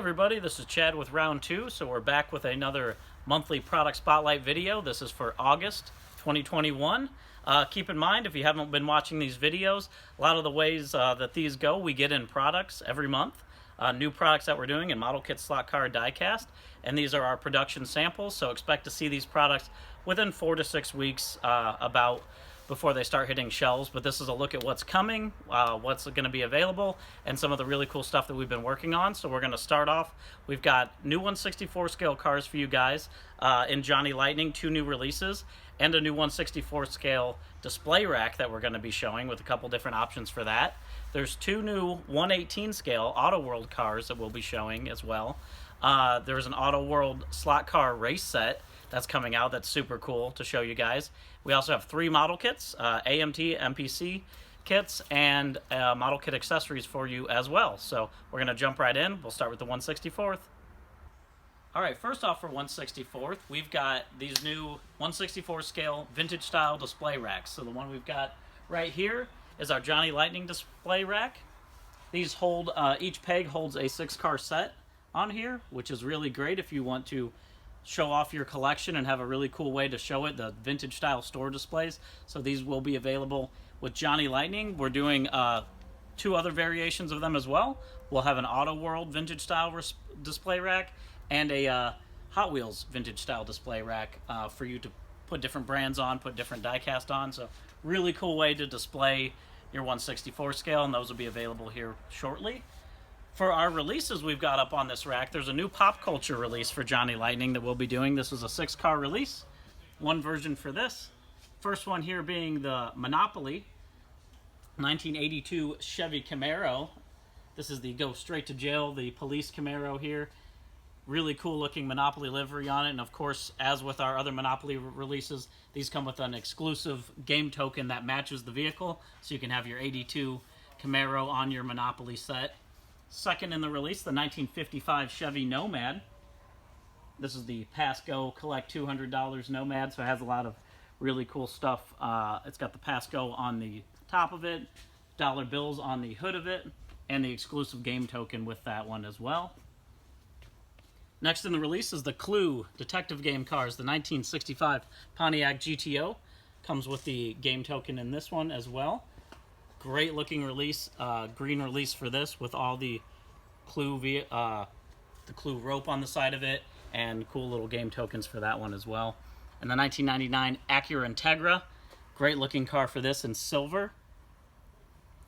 everybody, this is Chad with Round 2, so we're back with another monthly product spotlight video. This is for August 2021. Keep in mind, if you haven't been watching these videos, a lot of the ways that these go, we get in products every month. New products that we're doing in model kit, slot car, diecast, and these are our production samples, so expect to see these products within 4 to 6 weeks about before they start hitting shelves. But this is a look at what's coming, what's going to be available, and some of the really cool stuff that we've been working on. So we're going to start off. We've got new 1/64 scale cars for you guys in Johnny Lightning, 2 new releases, and a new 1/64 scale display rack that we're going to be showing with a couple different options for that. There's 2 new 1/18 scale Auto World cars that we'll be showing as well. There's an Auto World slot car race set that's coming out that's super cool to show you guys. We also have 3 model kits, AMT, MPC kits, and model kit accessories for you as well. So we're going to jump right in. We'll start with the 1/64th. All right, first off for 1/64th, we've got these new 1/64 scale vintage style display racks. So the one we've got right here is our Johnny Lightning display rack. These hold, each peg holds a 6-car set on here, which is really great if you want to show off your collection and have a really cool way to show it, the vintage style store displays. So these will be available with Johnny Lightning. We're doing 2 other variations of them as well. We'll have an Auto World vintage style display rack and a Hot Wheels vintage style display rack for you to put different brands on, put different diecast on. So really cool way to display your 1/64 scale, and those will be available here shortly. For our releases we've got up on this rack, there's a new pop culture release for Johnny Lightning that we'll be doing. This is a 6-car release. One version for this. First one here being the Monopoly 1982 Chevy Camaro. This is the go straight to jail, the police Camaro here. Really cool looking Monopoly livery on it, and of course, as with our other Monopoly releases, these come with an exclusive game token that matches the vehicle, so you can have your 82 Camaro on your Monopoly set. Second in the release, the 1955 Chevy Nomad. This is the Pass Go Collect $200 Nomad, so it has a lot of really cool stuff. It's got the Pass Go on the top of it, dollar bills on the hood of it, and the exclusive game token with that one as well. Next in the release is the Clue detective game cars, the 1965 Pontiac GTO. Comes with the game token in this one as well. Great looking release, green release for this with all the Clue rope on the side of it, and cool little game tokens for that one as well. And the 1999 Acura Integra, great looking car for this in silver.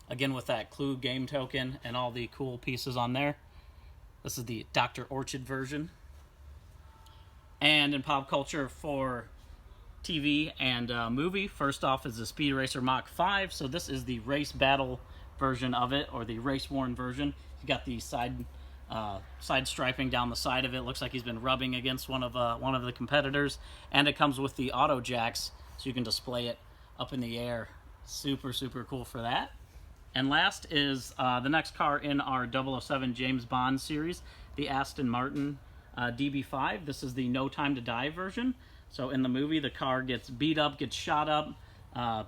Again with that Clue game token and all the cool pieces on there. This is the Dr. Orchid version. And in pop culture for TV and movie, first off is the Speed Racer Mach 5. So this is the race battle version of it, or the race worn version. You got the side striping down the side of it. Looks like he's been rubbing against one of the competitors, and it comes with the auto jacks, so you can display it up in the air. Super cool for that. And last is the next car in our 007 James Bond series, the Aston Martin DB5. This is the No Time to Die version. So in the movie, the car gets beat up, gets shot up,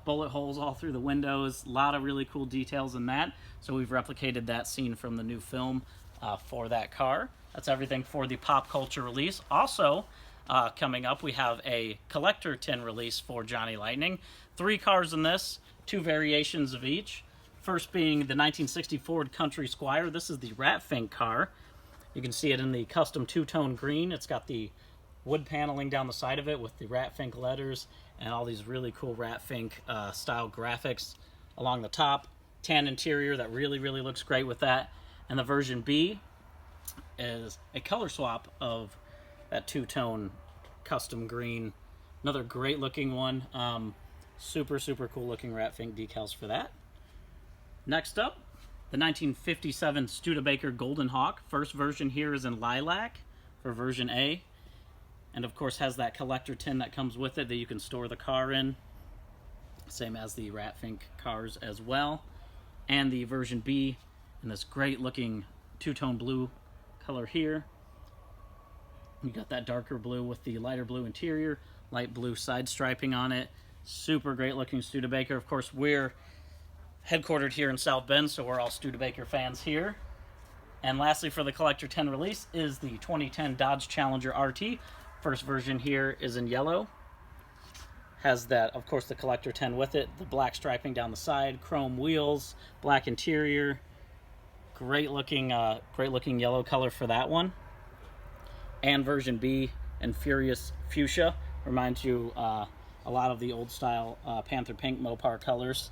bullet holes all through the windows. A lot of really cool details in that. So we've replicated that scene from the new film for that car. That's everything for the pop culture release. Also, coming up, we have a collector tin release for Johnny Lightning. 3 cars in this, 2 variations of each. First being the 1960 Ford Country Squire. This is the Ratfink car. You can see it in the custom 2-tone green. It's got the wood paneling down the side of it with the Ratfink letters and all these really cool Ratfink style graphics along the top. Tan interior that really looks great with that. And the version B is a color swap of that 2-tone custom green. Another great looking one. Super cool looking Ratfink decals for that. Next up, the 1957 Studebaker Golden Hawk. First version here is in lilac for version A. And of course has that collector tin that comes with it that you can store the car in. Same as the Ratfink cars as well. And the version B in this great looking 2-tone blue color here. You got that darker blue with the lighter blue interior, light blue side striping on it. Super great looking Studebaker. Of course, we're headquartered here in South Bend, so we're all Studebaker fans here. And lastly, for the Collector 10 release is the 2010 Dodge Challenger RT. First version here is in yellow. Has that, of course, the Collector 10 with it. The black striping down the side, chrome wheels, black interior. Great looking yellow color for that one. And version B in Furious Fuchsia. Reminds you a lot of the old style Panther Pink Mopar colors.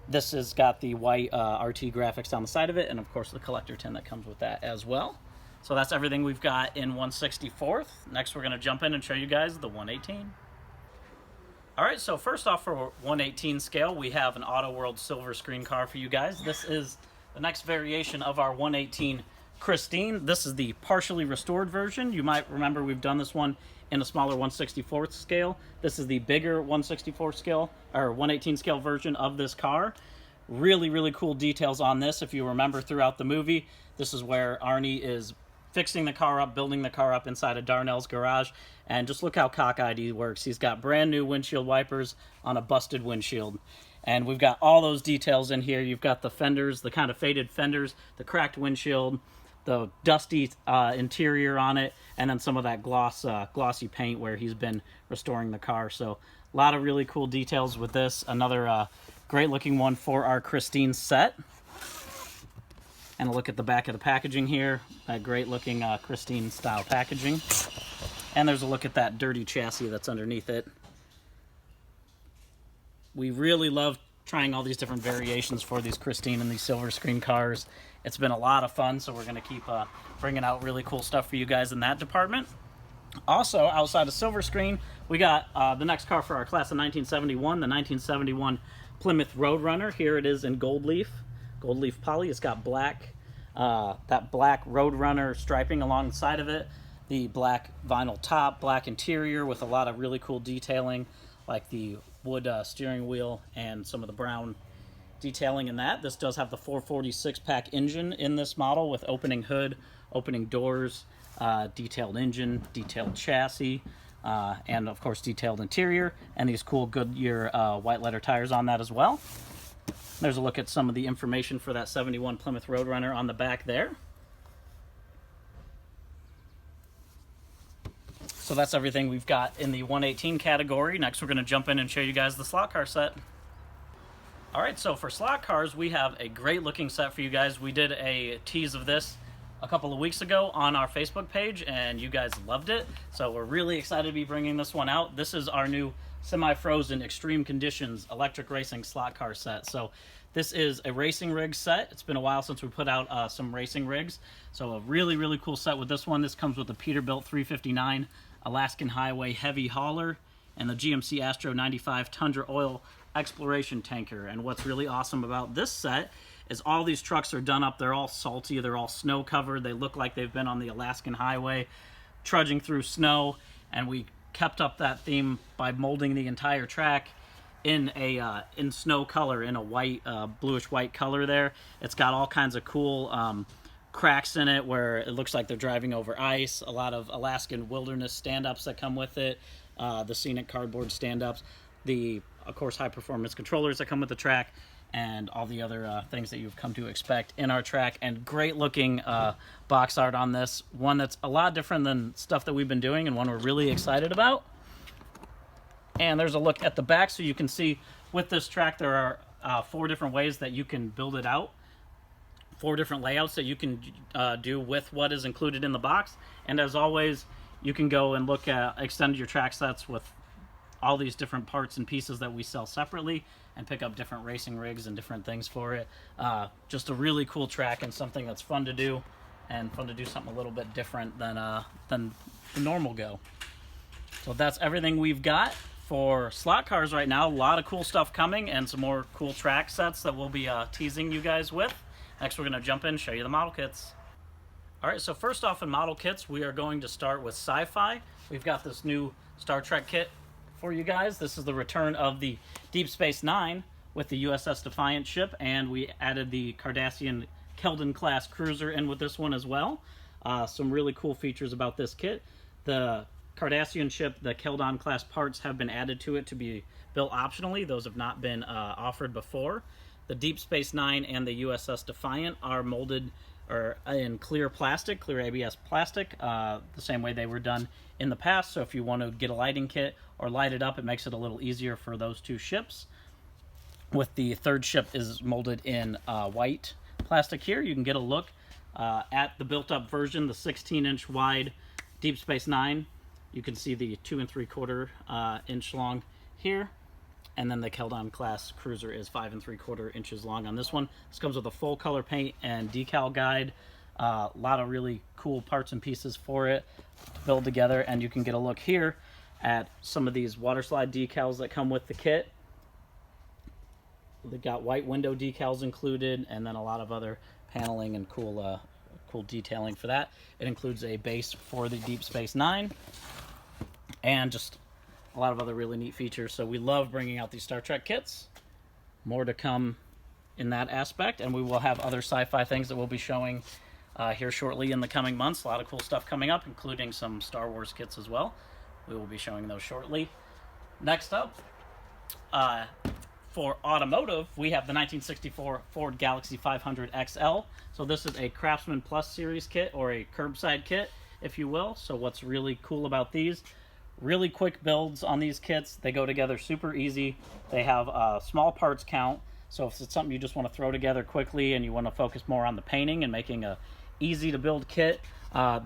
This has got the white RT graphics down the side of it, and of course the Collector 10 that comes with that as well. So that's everything we've got in 1/64. Next we're going to jump in and show you guys the 118. Alright, so first off for 118 scale, we have an Auto World silver screen car for you guys. This is the next variation of our 118 Christine. This is the partially restored version. You might remember we've done this one in a smaller 1/64 scale. This is the bigger 1/64 scale, or 118 scale version of this car. Really, really cool details on this. If you remember throughout the movie, this is where Arnie is fixing the car up, building the car up inside of Darnell's garage. And just look how cockeyed he works. He's got brand new windshield wipers on a busted windshield. And we've got all those details in here. You've got the fenders, the kind of faded fenders, the cracked windshield, the dusty interior on it, and then some of that glossy paint where he's been restoring the car. So a lot of really cool details with this. Another great looking one for our Christine set. And a look at the back of the packaging here. That great looking Christine style packaging. And there's a look at that dirty chassis that's underneath it. We really love trying all these different variations for these Christine and these silver screen cars. It's been a lot of fun, so we're going to keep bringing out really cool stuff for you guys in that department. Also, outside of silver screen, we got the next car for our class of 1971, the 1971 Plymouth Roadrunner. Here it is in gold leaf poly. It's got black, that black Roadrunner striping along the side of it, the black vinyl top, black interior with a lot of really cool detailing, like the wood steering wheel and some of the brown detailing in that. This does have the 446 pack engine in this model with opening hood, opening doors, detailed engine, detailed chassis, and of course detailed interior, and these cool Goodyear white letter tires on that as well. There's a look at some of the information for that 71 Plymouth Roadrunner on the back there. So that's everything we've got in the 118 category. Next we're going to jump in and show you guys the slot car set. Alright, so for slot cars, we have a great looking set for you guys. We did a tease of this a couple of weeks ago on our Facebook page, and you guys loved it. So we're really excited to be bringing this one out. This is our new semi-frozen extreme conditions electric racing slot car set. So this is a racing rig set. It's been a while since we put out some racing rigs. So a really, really cool set with this one. This comes with the Peterbilt 359 Alaskan Highway heavy hauler and the GMC Astro 95 Tundra oil exploration tanker. And what's really awesome about this set is all these trucks are done up. They're all salty. They're all snow covered. They look like they've been on the Alaskan Highway trudging through snow. And we kept up that theme by molding the entire track in a in snow color, in a white, bluish white color there. It's got all kinds of cool cracks in it where it looks like they're driving over ice. A lot of Alaskan wilderness stand-ups that come with it. The scenic cardboard stand-ups. The, of course, high-performance controllers that come with the track, and all the other things that you've come to expect in our track. And great-looking box art on this. One that's a lot different than stuff that we've been doing, and one we're really excited about. And there's a look at the back, so you can see with this track there are 4 different ways that you can build it out. 4 different layouts that you can do with what is included in the box. And as always, you can go and look at extend your track sets with all these different parts and pieces that we sell separately and pick up different racing rigs and different things for it. Just a really cool track and something that's fun to do, and fun to do something a little bit different than the normal go. So that's everything we've got for slot cars right now. A lot of cool stuff coming and some more cool track sets that we'll be teasing you guys with. Next we're going to jump in and show you the model kits. Alright, so first off in model kits, we are going to start with sci-fi. We've got this new Star Trek kit for you guys. This is the return of the Deep Space Nine with the USS Defiant ship, and we added the Cardassian Keldon class cruiser in with this one as well. Some really cool features about this kit. The Cardassian ship, the Keldon class parts have been added to it to be built optionally. Those have not been offered before. The Deep Space Nine and the USS Defiant are molded or in clear plastic, clear ABS plastic, the same way they were done in the past. So if you want to get a lighting kit or light it up, it makes it a little easier for those two ships. With the third ship is molded in white plastic here. You can get a look at the built-up version, the 16-inch wide Deep Space Nine. You can see the 2 3/4 inch long here. And then the Keldon class cruiser is 5 3/4 inches long on this one. This comes with a full color paint and decal guide. A lot of really cool parts and pieces for it to build together. And you can get a look here at some of these water slide decals that come with the kit. They've got white window decals included, and then a lot of other paneling and cool detailing for that. It includes a base for the Deep Space Nine, and just a lot of other really neat features. So we love bringing out these Star Trek kits. More to come in that aspect, and we will have other sci-fi things that we'll be showing here shortly in the coming months. A lot of cool stuff coming up, including some Star Wars kits as well. We will be showing those shortly. Next up, for automotive, we have the 1964 Ford Galaxy 500 XL. So this is a Craftsman Plus Series kit, or a curbside kit, if you will. So what's really cool about these, really quick builds on these kits. They go together super easy. They have a small parts count. So if it's something you just want to throw together quickly and you want to focus more on the painting and making a easy to build kit,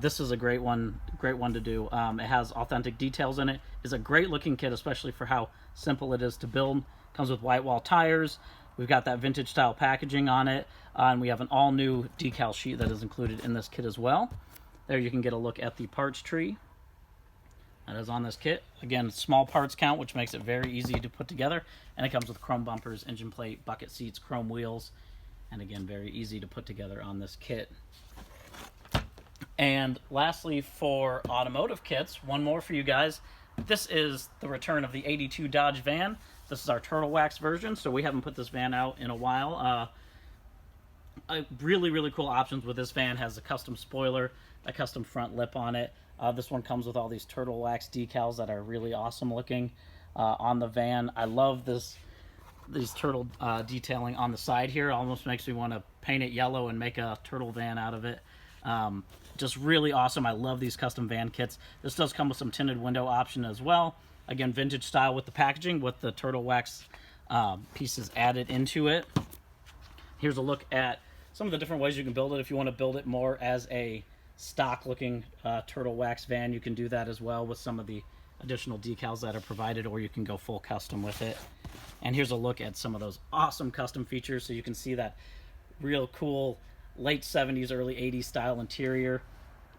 this is a great one to do. It has authentic details in it. It's a great looking kit, especially for how simple it is to build. Comes with white wall tires. We've got that vintage style packaging on it, and we have an all new decal sheet that is included in this kit as well. There you can get a look at the parts tree that is on this kit. Again, small parts count, which makes it very easy to put together, and it comes with chrome bumpers, engine plate, bucket seats, chrome wheels, and again, very easy to put together on this kit. And lastly, for automotive kits, one more for you guys. This is the return of the 82 Dodge van. This is our Turtle Wax version, so we haven't put this van out in a while. Really cool options with this van. Has a custom spoiler, a custom front lip on it. This one comes with all these Turtle Wax decals that are really awesome looking on the van. I love these turtle detailing on the side here. It almost makes me want to paint it yellow and make a turtle van out of it. Just really awesome. I love these custom van kits. This does come with some tinted window option as well. Again, vintage style with the packaging, with the Turtle Wax pieces added into it. Here's a look at some of the different ways you can build it. If you want to build it more as a stock looking Turtle Wax van, you can do that as well with some of the additional decals that are provided, or you can go full custom with it. And here's a look at some of those awesome custom features. So you can see that real cool late 70s, early 80s style interior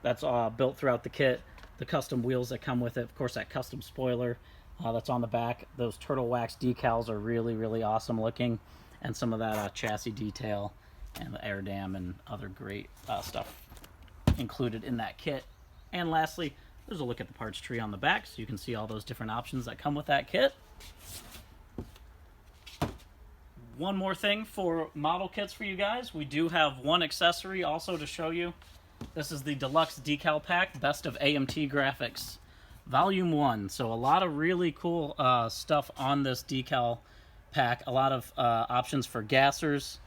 that's built throughout the kit. The custom wheels that come with it, of course, that custom spoiler that's on the back. Those Turtle Wax decals are really awesome looking, and some of that chassis detail and the air dam and other great stuff included in that kit. And lastly, there's a look at the parts tree on the back, so you can see all those different options that come with that kit. One more thing for model kits for you guys. We do have one accessory also to show you. This is the Deluxe Decal Pack, Best of AMT Graphics, Volume 1. So a lot of really cool stuff on this decal pack. A lot of options for gassers.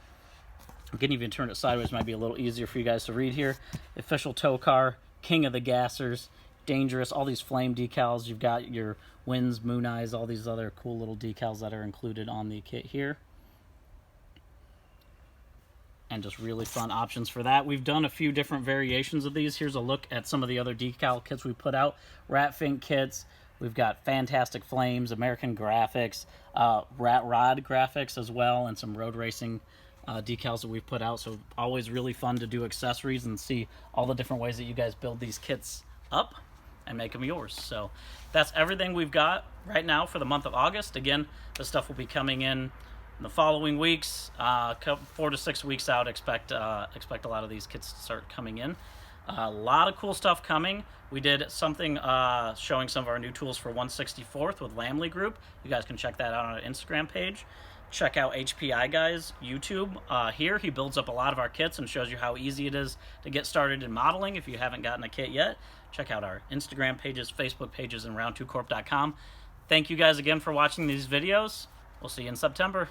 I can even turn it sideways, might be a little easier for you guys to read here. Official Tow Car, King of the Gassers, Dangerous, all these flame decals. You've got your Winds, Moon Eyes, all these other cool little decals that are included on the kit here. And just really fun options for that. We've done a few different variations of these. Here's a look at some of the other decal kits we put out. Rat Fink kits. We've got Fantastic Flames, American Graphics, Rat Rod Graphics as well, and some road racing decals that we've put out. So always really fun to do accessories and see all the different ways that you guys build these kits up and make them yours. So that's everything we've got right now for the month of August. Again, this stuff will be coming in the following weeks, 4 to 6 weeks out. Expect a lot of these kits to start coming in. A lot of cool stuff coming. We did something showing some of our new tools for 164th with Lamley Group. You guys can check that out on our Instagram page. Check out HPI Guy's YouTube. Here he builds up a lot of our kits and shows you how easy it is to get started in modeling if you haven't gotten a kit yet. Check out our Instagram pages, Facebook pages, and round2corp.com. Thank you guys again for watching these videos. We'll see you in September.